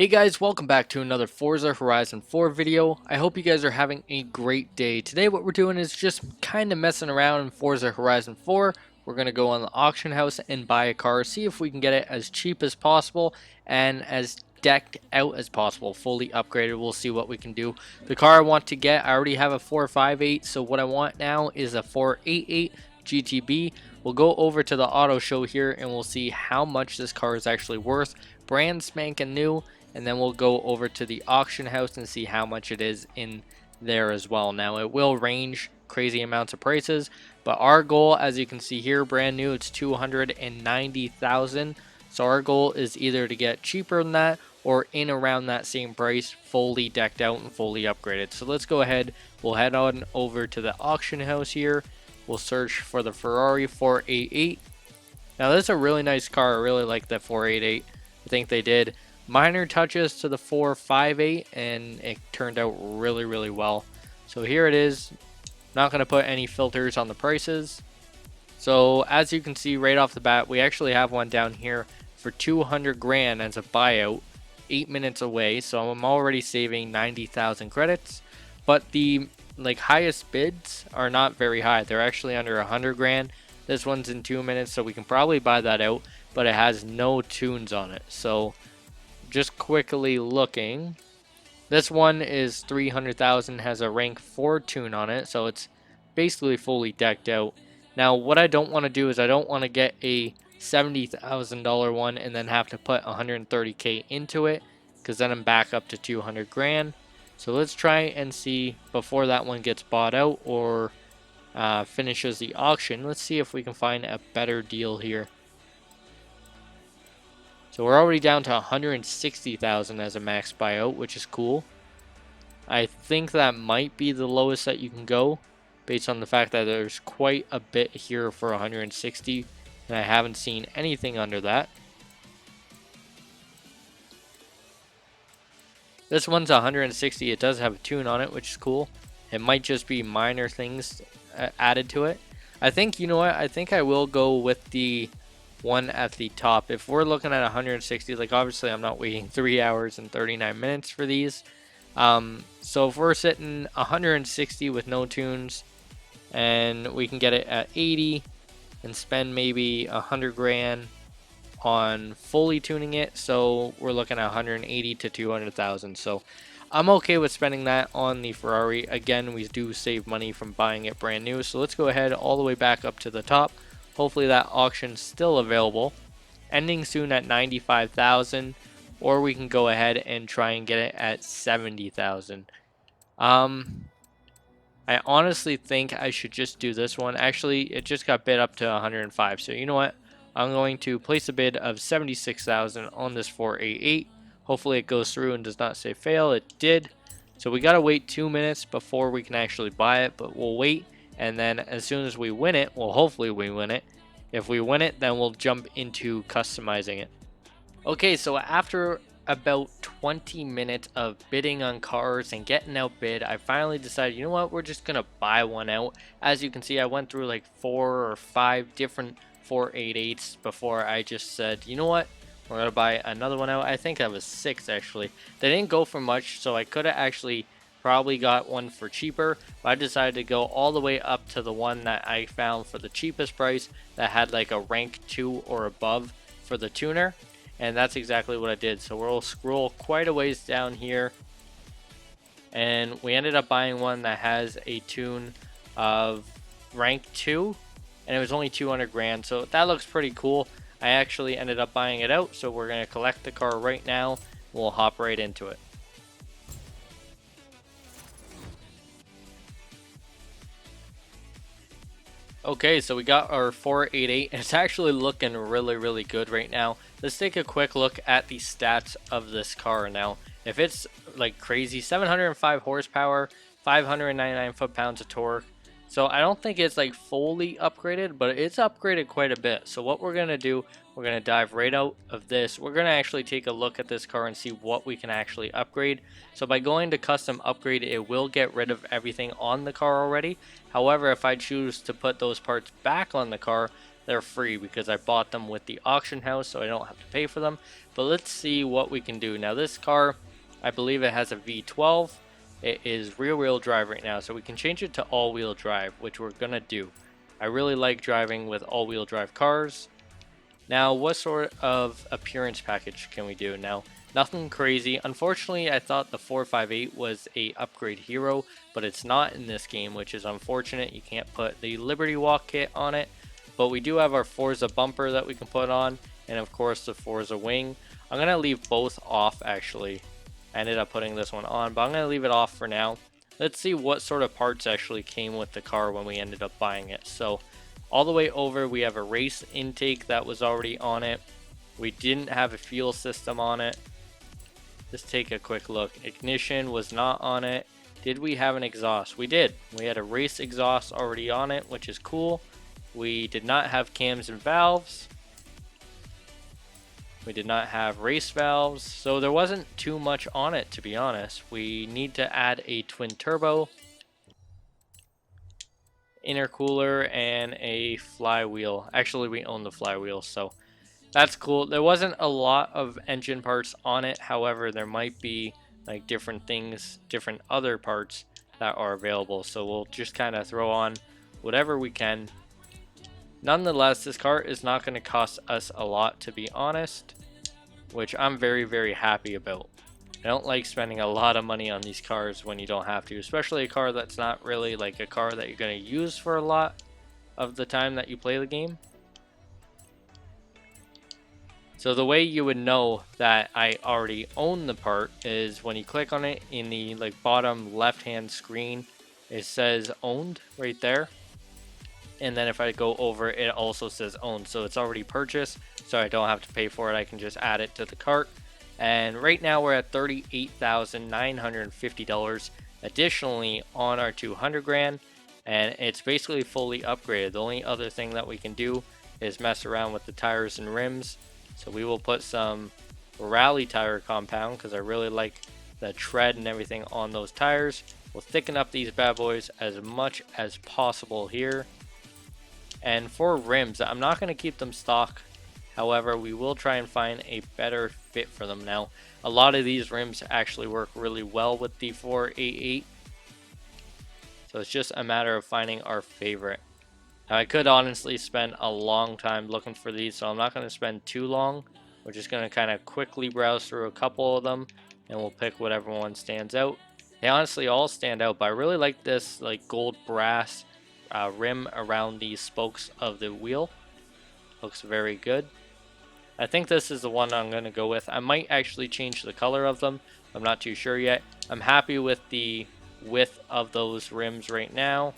Hey guys, welcome back to another Forza Horizon 4 video. I hope you guys are having a great day. Today what we're doing is just kind of messing around in Forza Horizon 4. We're going to go on the auction house and buy a car, see if we can get it as cheap as possible and as decked out as possible, fully upgraded. We'll see what we can do. The car I want to get, I already have a 458, so what I want now is a 488 GTB. We'll go over to the auto show here and we'll see how much this car is actually worth. Brand spanking new. And then we'll go over to the auction house and see how much it is in there as well. Now it will range crazy amounts of prices, but our goal, as you can see here, brand new, it's 290,000. So our goal is either to get cheaper than that or in around that same price, fully decked out and fully upgraded. So let's go ahead, we'll head on over to the auction house here. We'll search for the Ferrari 488. Now this is a really nice car. I really like that 488. I think they did minor touches to the 458 and it turned out really well. So here it is. Not going to put any filters on the prices. So as you can see right off the bat, we actually have one down here for 200 grand as a buyout, 8 minutes away. So I'm already saving 90,000 credits, but the highest bids are not very high. They're actually under 100 grand. This one's in 2 minutes, so we can probably buy that out, but it has no tunes on it. So just quickly looking, this one is 300,000, has a rank 4 tune on it, so it's basically fully decked out. Now what I don't want to do is I don't want to get a $70,000 one and then have to put 130k into it, because then I'm back up to 200 grand. So let's try and see before that one gets bought out or finishes the auction. Let's see if we can find a better deal here. So we're already down to 160,000 as a max buyout, which is cool. I think that might be the lowest that you can go, based on the fact that there's quite a bit here for 160, and I haven't seen anything under that. This one's 160. It does have a tune on it, which is cool. It might just be minor things added to it. I think, you know what, I think I will go with the one at the top. If we're looking at 160, like obviously I'm not waiting 3 hours and 39 minutes for these. So if we're sitting 160 with no tunes and we can get it at 80 and spend maybe 100 grand on fully tuning it, so we're looking at 180 to 200,000. So I'm okay with spending that on the Ferrari. Again, we do save money from buying it brand new. So let's go ahead all the way back up to the top. Hopefully that auction's still available, ending soon at 95,000, or we can go ahead and try and get it at 70,000. I honestly think I should just do this one. Actually, it just got bid up to 105. So you know what? I'm going to place a bid of 76,000 on this 488. Hopefully it goes through and does not say fail. It did. So we got to wait 2 minutes before we can actually buy it, but we'll wait. And then as soon as we win it, well, hopefully we win it. If we win it, then we'll jump into customizing it. Okay, so after about 20 minutes of bidding on cars and getting outbid, I finally decided, you know what, we're just gonna buy one out. As you can see, I went through like 4 or 5 different 488s before I just said, you know what, we're gonna buy another one out. I think that was 6 actually. They didn't go for much, so I could have actually probably got one for cheaper, but I decided to go all the way up to the one that I found for the cheapest price that had like a rank 2 or above for the tuner, and that's exactly what I did. So we'll scroll quite a ways down here, and we ended up buying one that has a tune of rank 2, and it was only 200 grand, so that looks pretty cool. I actually ended up buying it out, so we're going to collect the car right now. We'll hop right into it. Okay, so we got our 488. It's actually looking really good right now. Let's take a quick look at the stats of this car now. If it's like crazy, 705 horsepower, 599 foot-pounds of torque. So I don't think it's like fully upgraded, but it's upgraded quite a bit. So what we're going to do, we're going to dive right out of this. We're going to actually take a look at this car and see what we can actually upgrade. So by going to custom upgrade, it will get rid of everything on the car already. However, if I choose to put those parts back on the car, they're free because I bought them with the auction house, so I don't have to pay for them. But let's see what we can do. Now this car, I believe it has a V12. It is rear-wheel drive right now, so we can change it to all-wheel drive, which we're gonna do. I really like driving with all-wheel drive cars. Now, what sort of appearance package can we do? Now, nothing crazy. Unfortunately, I thought the 458 was a upgrade hero, but it's not in this game, which is unfortunate. You can't put the Liberty Walk kit on it, but we do have our Forza bumper that we can put on, and of course the Forza wing. I'm going to leave both off, actually. I ended up putting this one on, but I'm going to leave it off for now. Let's see what sort of parts actually came with the car when we ended up buying it. So all the way over, we have a race intake that was already on it. We didn't have a fuel system on it. Let's take a quick look. Ignition was not on it. Did we have an exhaust? We did. We had a race exhaust already on it, which is cool. We did not have cams and valves. We did not have race valves. So there wasn't too much on it, to be honest. We need to add a twin turbo, intercooler, and a flywheel. Actually, we own the flywheel, so that's cool. There wasn't a lot of engine parts on it. However, there might be like different things, different other parts that are available. So we'll just kind of throw on whatever we can. Nonetheless, this car is not going to cost us a lot, to be honest, which I'm very, very happy about. I don't like spending a lot of money on these cars when you don't have to, especially a car that's not really like a car that you're going to use for a lot of the time that you play the game. So the way you would know that I already own the part is when you click on it in the like bottom left hand screen, it says owned right there. And then if I go over, it also says owned. So it's already purchased, so I don't have to pay for it. I can just add it to the cart. And right now we're at $38,950 additionally on our 200 grand. And it's basically fully upgraded. The only other thing that we can do is mess around with the tires and rims. So we will put some rally tire compound because I really like the tread and everything on those tires. We'll thicken up these bad boys as much as possible here. And for rims, I'm not going to keep them stock. However, we will try and find a better fit for them. Now, a lot of these rims actually work really well with the 488. So it's just a matter of finding our favorite. Now, I could honestly spend a long time looking for these, so I'm not going to spend too long. We're just going to kind of quickly browse through a couple of them, and we'll pick whatever one stands out. They honestly all stand out, but I really like this like gold brass rim around the spokes of the wheel. Looks very good. I think this is the one I'm going to go with. I might actually change the color of them. I'm not too sure yet. I'm happy with the width of those rims right now.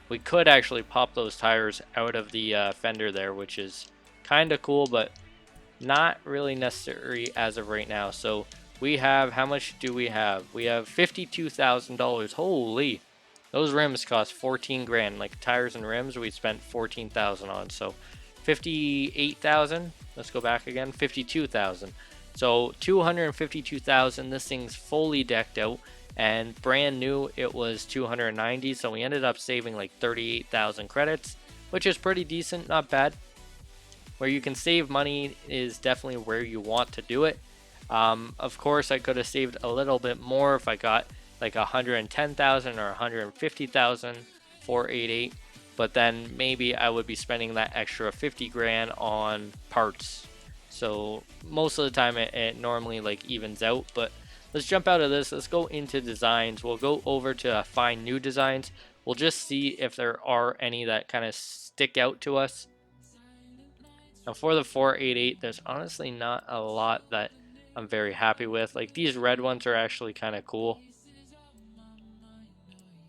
We could actually pop those tires out of the fender there, which is kind of cool, but not really necessary as of right now. So we have, how much do we have? We have $52,000. Holy, those rims cost 14 grand. Like tires and rims, we spent 14,000 on. So 58,000. Let's go back again. 52,000. So 252,000. This thing's fully decked out. And brand new, it was 290, so we ended up saving like 38,000 credits, which is pretty decent, not bad. Where you can save money is definitely where you want to do it. Of course, I could have saved a little bit more if I got like 110,000 or 150,000 for 88, but then maybe I would be spending that extra 50 grand on parts. So most of the time it normally like evens out, but let's jump out of this. Let's go into designs. We'll go over to find new designs. We'll just see if there are any that kind of stick out to us. Now for the 488, there's honestly not a lot that I'm very happy with. Like these red ones are actually kind of cool.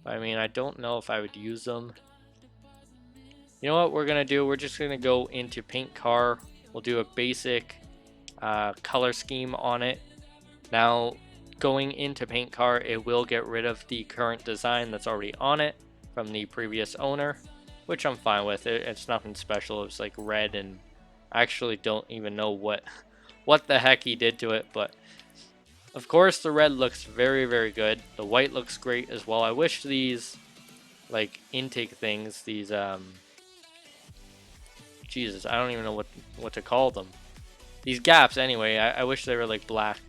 I mean, I don't know if I would use them. You know what we're going to do? We're just going to go into paint car. We'll do a basic color scheme on it. Now, going into paint car, it will get rid of the current design that's already on it from the previous owner, which I'm fine with. It's nothing special. It's like red, and I actually don't even know what the heck he did to it, but of course the red looks very, very good. The white looks great as well. I wish these like intake things, these Jesus, I don't even know what to call them. These gaps anyway, I wish they were like black.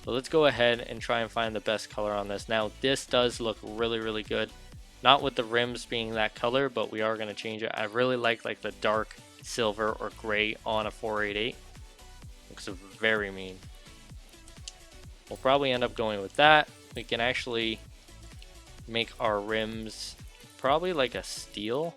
But let's go ahead and try and find the best color on this. Now this does look really good. Not with the rims being that color, but we are going to change it. I really like the dark silver or gray on a 488. Looks very mean. We'll probably end up going with that. We can actually make our rims probably like a steel.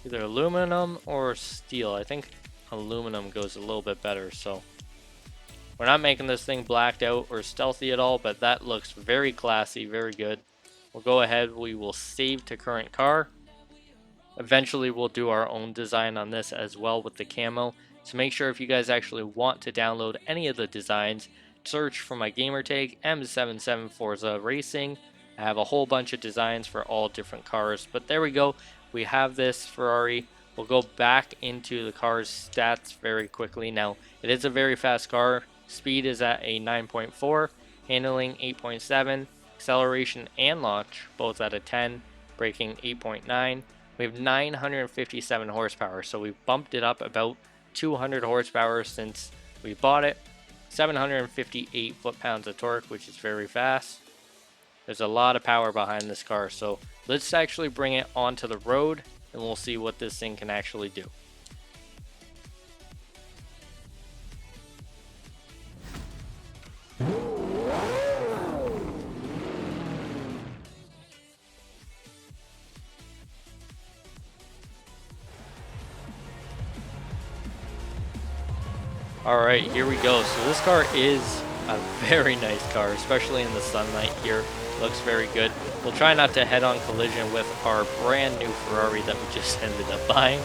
Either aluminum or steel. I think aluminum goes a little bit better, so we're not making this thing blacked out or stealthy at all, but that looks very classy, very good. We'll go ahead, we will save to current car. Eventually we'll do our own design on this as well with the camo, so make sure if you guys actually want to download any of the designs, search for my gamer tag M77 Forza Racing. I have a whole bunch of designs for all different cars, but there we go. We have this Ferrari. We'll go back into the car's stats very quickly. Now, it is a very fast car. Speed is at a 9.4, handling 8.7, acceleration and launch both at a 10, braking 8.9. We have 957 horsepower, so we've bumped it up about 200 horsepower since we bought it. 758 foot-pounds of torque, which is very fast. There's a lot of power behind this car, so let's actually bring it onto the road and we'll see what this thing can actually do. Alright, here we go. So this car is a very nice car, especially in the sunlight here. Looks very good. We'll try not to head-on collision with our brand new Ferrari that we just ended up buying.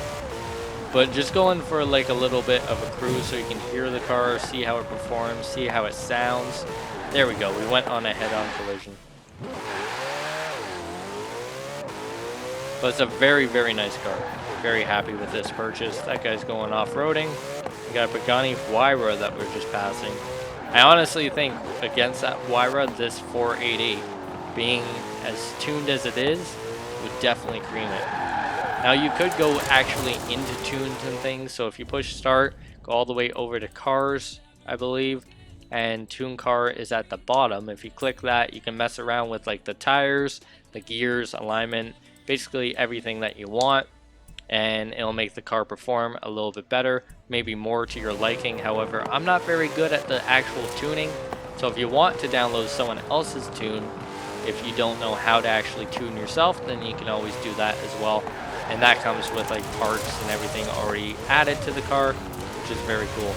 But just going for like a little bit of a cruise so you can hear the car, see how it performs, see how it sounds. There we go. We went on a head-on collision. But it's a very nice car. Very happy with this purchase. That guy's going off-roading. We got a Pagani Huayra that we're just passing. I honestly think against that Huayra, this 488, being as tuned as it is, would definitely cream it. Now you could go actually into tunes and things, so if you push start, go all the way over to cars, I believe, and tune car is at the bottom. If you click that, you can mess around with like the tires, the gears, alignment, basically everything that you want, and it'll make the car perform a little bit better, maybe more to your liking. However, I'm not very good at the actual tuning, so if you want to download someone else's tune, if you don't know how to actually tune yourself, then you can always do that as well, and that comes with like parts and everything already added to the car, which is very cool.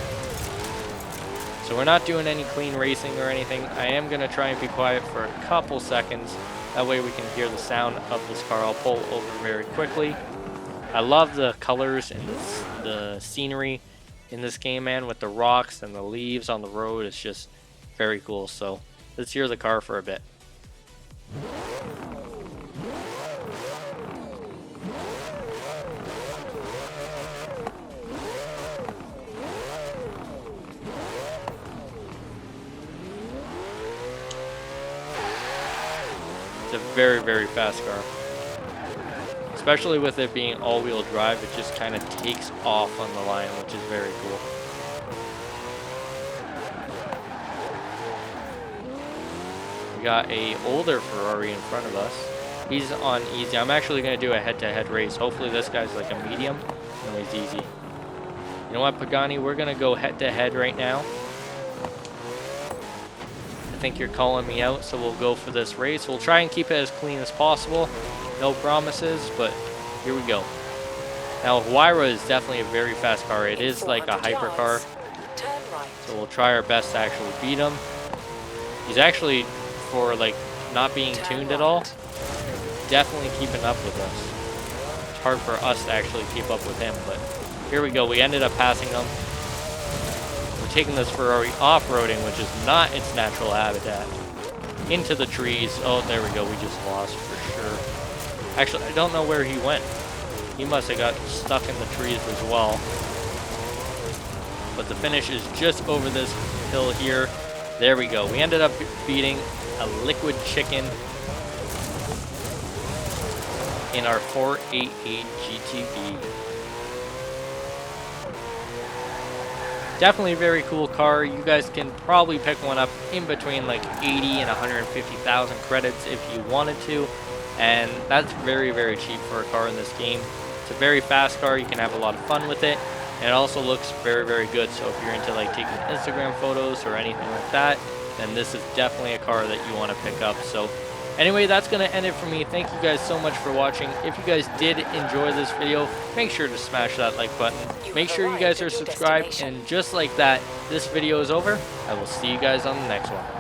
So we're not doing any clean racing or anything. I am going to try and be quiet for a couple seconds, that way we can hear the sound of this car. I'll pull over very quickly. I love the colors and the scenery in this game, man, with the rocks and the leaves on the road. It's just very cool. So let's hear the car for a bit. It's a very fast car. Especially with it being all-wheel drive, it just kind of takes off on the line, which is very cool. We got a older Ferrari in front of us. He's on easy. I'm actually going to do a head-to-head race. Hopefully this guy's like a medium. No, he's easy. You know what, Pagani? We're going to go head-to-head right now. I think you're calling me out, so we'll go for this race. We'll try and keep it as clean as possible. No promises, but here we go. Now, Huayra is definitely a very fast car. It is like a hypercar, so we'll try our best to actually beat him. He's actually, for like not being tuned at all, definitely keeping up with us. It's hard for us to actually keep up with him, but here we go. We ended up passing him. We're taking this Ferrari off-roading, which is not its natural habitat, into the trees. Oh, there we go. We just lost for sure. Actually, I don't know where he went. He must have got stuck in the trees as well. But the finish is just over this hill here. There we go. We ended up beating a liquid chicken. in our 488 GTB. Definitely a very cool car. You guys can probably pick one up in between like 80 and 150,000 credits if you wanted to, and that's very, very cheap for a car in this game. It's a very fast car. You can have a lot of fun with it, and it also looks very, very good. So if you're into like taking Instagram photos or anything like that, then this is definitely a car that you want to pick up. So anyway, that's going to end it for me. Thank you guys so much for watching. If you guys did enjoy this video, make sure to smash that like button. Make sure you guys are subscribed, and just like that, this video is over. I will see you guys on the next one.